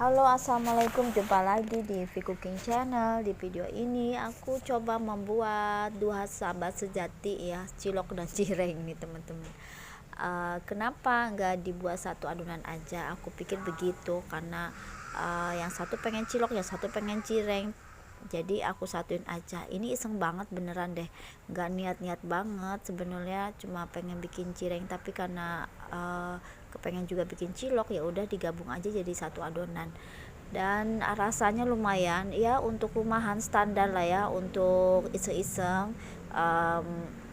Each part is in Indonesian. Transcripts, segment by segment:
Halo, assalamualaikum, jumpa lagi di V Cooking Channel. Di video ini aku coba membuat dua sahabat sejati ya, cilok dan cireng nih teman-teman. Kenapa nggak dibuat satu adonan aja? Aku pikir begitu karena yang satu pengen cilok, yang satu pengen cireng, jadi aku satuin aja. Ini iseng banget beneran deh, nggak niat-niat banget sebenarnya, cuma pengen bikin cireng tapi karena kepengen juga bikin cilok, ya udah digabung aja jadi satu adonan. Dan rasanya lumayan ya, untuk rumahan standar lah ya, untuk iseng-iseng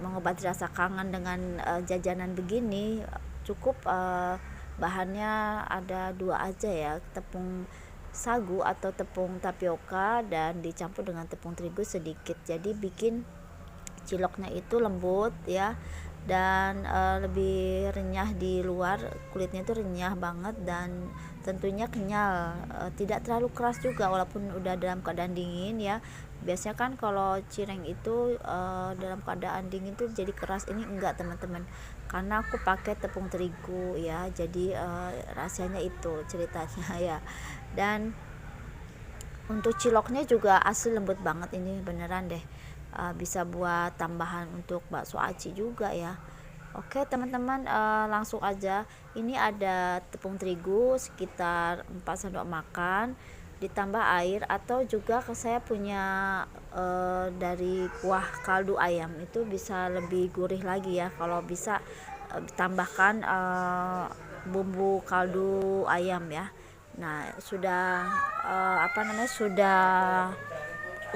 mengobati rasa kangen dengan jajanan begini. Cukup bahannya ada dua aja ya, tepung sagu atau tepung tapioka dan dicampur dengan tepung terigu sedikit, jadi bikin ciloknya itu lembut ya, dan lebih renyah di luar, kulitnya itu renyah banget dan tentunya kenyal, tidak terlalu keras juga walaupun udah dalam keadaan dingin ya. Biasanya kan kalau cireng itu dalam keadaan dingin tuh jadi keras, ini enggak teman-teman, karena aku pakai tepung terigu ya, jadi rahasianya itu ceritanya ya. Dan untuk ciloknya juga asli lembut banget, ini beneran deh. Bisa buat tambahan untuk bakso aci juga ya. Oke teman-teman, langsung aja. Ini ada tepung terigu sekitar 4 sendok makan, ditambah air, atau juga saya punya dari kuah kaldu ayam, itu bisa lebih gurih lagi ya kalau bisa tambahkan bumbu kaldu ayam ya. Nah, sudah sudah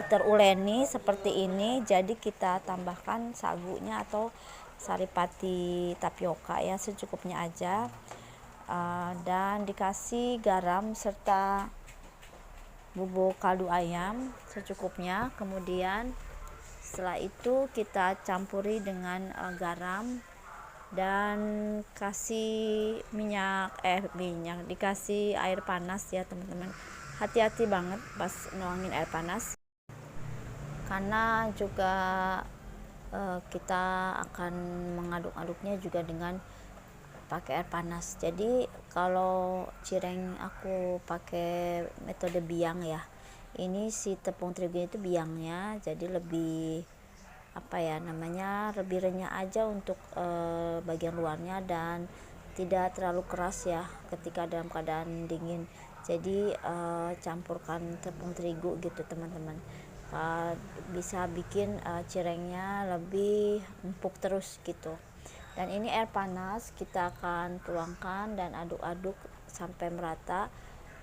teruleni seperti ini, jadi kita tambahkan sagunya atau saripati tapioka ya, secukupnya aja. Dan dikasih garam serta bubuk kaldu ayam secukupnya. Kemudian setelah itu kita campuri dengan garam dan kasih minyak, dikasih air panas ya teman-teman. Hati-hati banget pas nuangin air panas, karena juga kita akan mengaduk-aduknya juga dengan pakai air panas. Jadi kalau cireng aku pakai metode biang ya, ini si tepung terigu itu biangnya, jadi lebih lebih renyah aja untuk bagian luarnya, dan tidak terlalu keras ya ketika dalam keadaan dingin. Jadi campurkan tepung terigu gitu teman-teman, bisa bikin cirengnya lebih empuk terus gitu. Dan ini air panas kita akan tuangkan dan aduk-aduk sampai merata.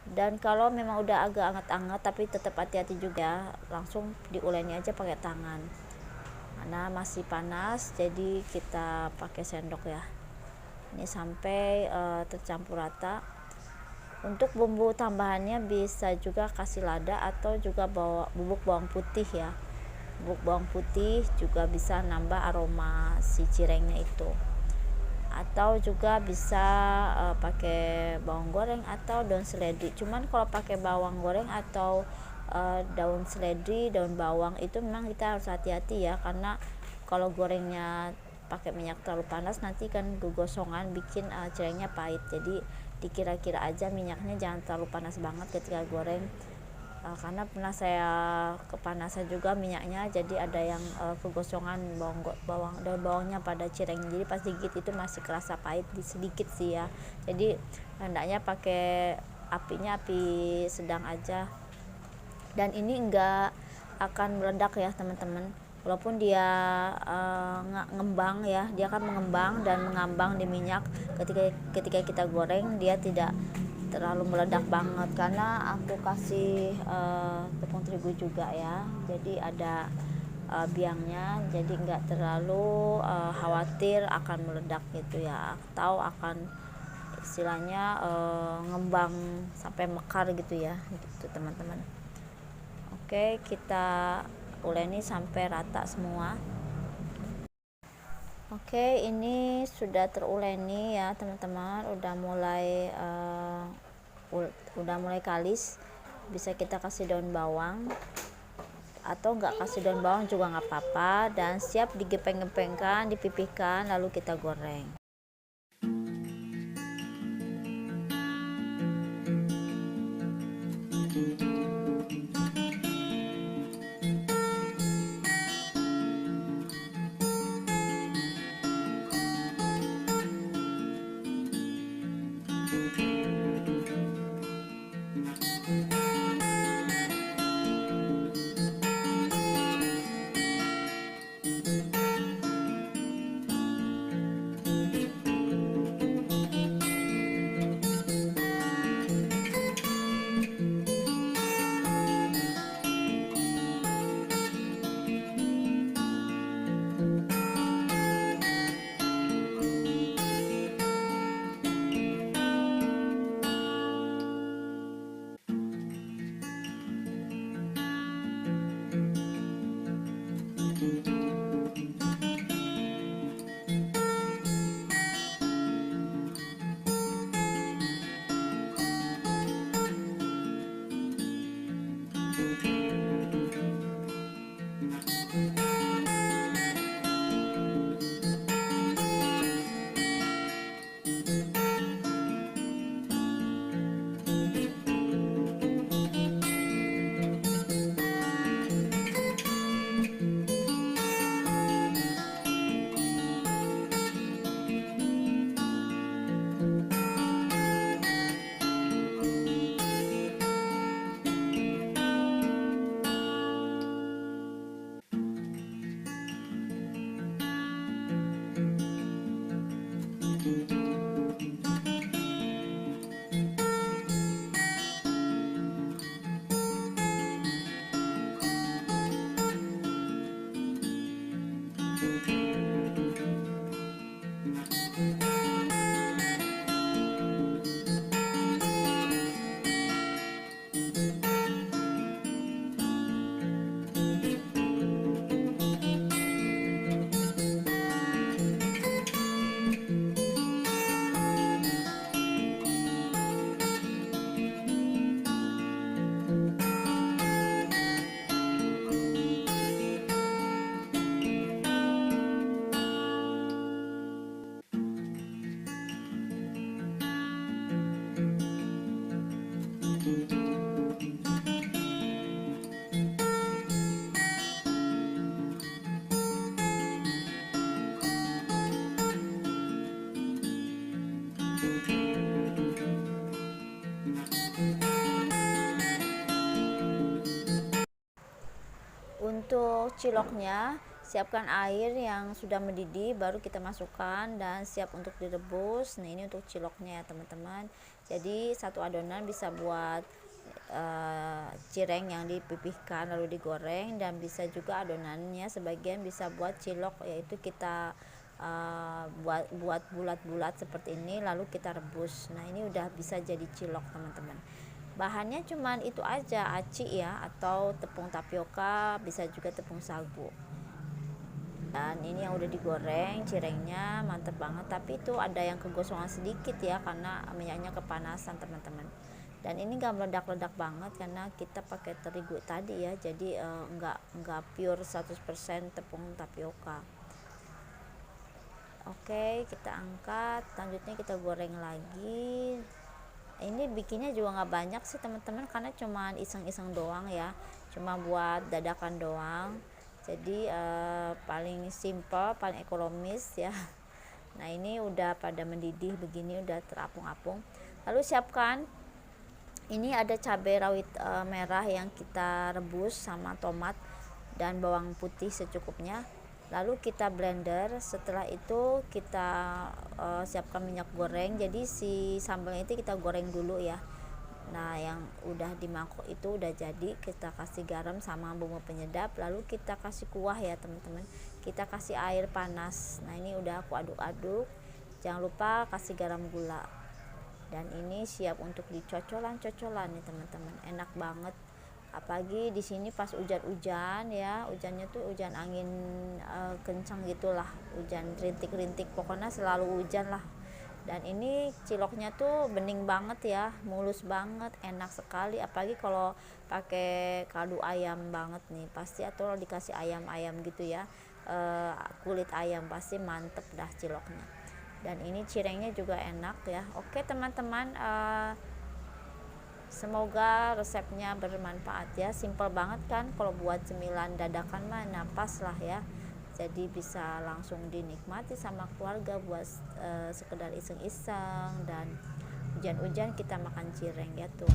Dan kalau memang udah agak anget-anget tapi tetap hati-hati juga, langsung diuleni aja pakai tangan karena masih panas, jadi kita pakai sendok ya. Ini sampai tercampur rata. Untuk bumbu tambahannya bisa juga kasih lada atau juga bubuk bawang putih ya. Bubuk bawang putih juga bisa nambah aroma si cirengnya itu, atau juga bisa pakai bawang goreng atau daun seledri. Cuman kalau pakai bawang goreng atau daun seledri, daun bawang, itu memang kita harus hati-hati ya, karena kalau gorengnya pakai minyak terlalu panas nanti kan kegosongan, bikin cirengnya pahit. Jadi dikira-kira aja minyaknya, jangan terlalu panas banget ketika goreng, karena pernah saya kepanasan juga minyaknya, jadi ada yang kegosongan daun bawangnya pada cireng, jadi pas digigit itu masih kerasa pahit sedikit sih ya. Jadi hendaknya pakai api sedang aja. Dan ini enggak akan meledak ya teman-teman, walaupun dia ngembang ya, dia akan mengembang dan mengambang di minyak. Ketika kita goreng, dia tidak terlalu meledak banget karena aku kasih tepung terigu juga ya, jadi ada biangnya, jadi enggak terlalu khawatir akan meledak gitu ya, atau akan istilahnya ngembang sampai mekar gitu ya, gitu teman-teman. Oke, kita uleni sampai rata semua. Oke, ini sudah teruleni ya teman-teman, udah mulai kalis. Bisa kita kasih daun bawang atau enggak kasih daun bawang juga nggak apa-apa, dan siap digepeng-gepengkan, dipipihkan, lalu kita goreng. Untuk ciloknya, siapkan air yang sudah mendidih, baru kita masukkan dan siap untuk direbus. Nah, ini untuk ciloknya ya teman-teman. Jadi satu adonan bisa buat cireng yang dipipihkan lalu digoreng, dan bisa juga adonannya sebagian bisa buat cilok, yaitu kita buat bulat-bulat seperti ini lalu kita rebus. Nah, ini udah bisa jadi cilok teman-teman. Bahannya cuman itu aja, aci ya, atau tepung tapioka, bisa juga tepung sagu. Dan ini yang udah digoreng, cirengnya mantep banget, tapi itu ada yang kegosongan sedikit ya karena minyaknya kepanasan teman-teman. Dan ini gak meledak-ledak banget karena kita pakai terigu tadi ya, jadi enggak pure 100% tepung tapioka. Oke, kita angkat, selanjutnya kita goreng lagi. Ini bikinnya juga nggak banyak sih teman-teman, karena cuma iseng-iseng doang ya, cuma buat dadakan doang. Jadi paling simple, paling ekonomis ya. Nah, ini udah pada mendidih begini, udah terapung-apung. Lalu siapkan, ini ada cabai rawit merah yang kita rebus sama tomat dan bawang putih secukupnya. Lalu kita blender. Setelah itu kita siapkan minyak goreng. Jadi si sambalnya itu kita goreng dulu ya. Nah, yang udah di mangkok itu udah jadi, kita kasih garam sama bumbu penyedap, lalu kita kasih kuah ya teman-teman. Kita kasih air panas. Nah, ini udah aku aduk-aduk. Jangan lupa kasih garam gula. Dan ini siap untuk dicocolan-cocolan nih teman-teman. Enak banget. Apalagi di sini pas hujan-hujan ya, hujannya tuh hujan angin kencang gitulah, hujan rintik-rintik, pokoknya selalu hujan lah. Dan ini ciloknya tuh bening banget ya, mulus banget, enak sekali. Apalagi kalau pakai kaldu ayam banget nih pasti, atau dikasih ayam-ayam gitu ya, kulit ayam, pasti mantep dah ciloknya. Dan ini cirengnya juga enak ya. Oke teman-teman, semoga resepnya bermanfaat ya. Simple banget kan, kalau buat cemilan dadakan mah napas lah ya. Jadi bisa langsung dinikmati sama keluarga buat sekedar iseng-iseng, dan hujan-hujan kita makan cireng ya tuh.